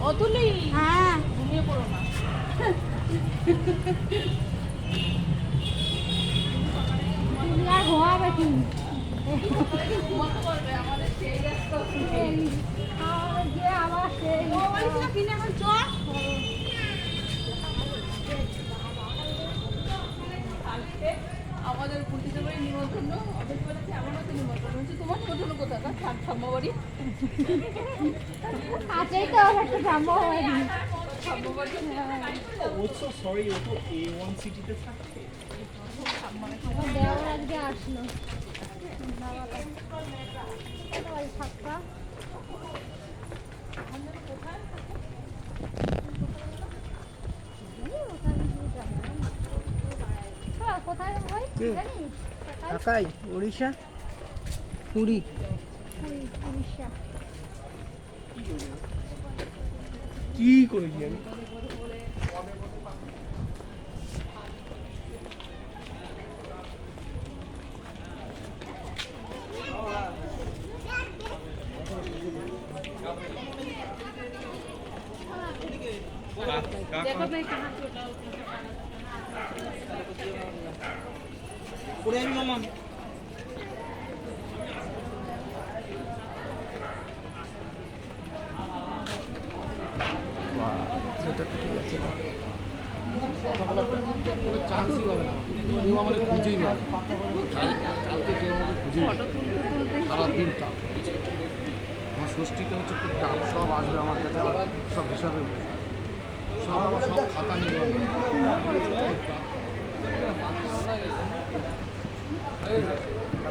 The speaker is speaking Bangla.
অতুলি হ্যাঁ ঘুমিয়ে পড়ো না আর ঘুমাবে কি ঘুমাতে পারবে আমাদের সেই রাস্তা আবার সেই কিনে এখন চল আমাদের পুলিশে বাড়ি নিমন্ত্রণ অফিস করেছে এমন হচ্ছে নিমন্ত্রণ হচ্ছে তোমার নিমন্ত্রণ কোথাকার ঠাম্মা বাড়ি আছেই তো একটা ঠাম্মা বাড়ি Also sorry ও তো A1 সিটিতে থাকে আমার দেওয়ার আজকে আসলো কোথায় হয় জানিস ঢাকায় উড়িষ্যা পুরী উড়িষ্যা কি করেছি আমি देखो मैं कहाँ छोटा हूँ পড়ে যাবি মামা চান্সই হবে না কেউ আমাদের খুঁজেই না কালকে কেউ আমাদের খুঁজেই সারাদিনটা আমার ষষ্ঠীটা হচ্ছে খুব টান সব আসবে আমার কাছে আবার সব হিসাবে সব খাতা নিয়ে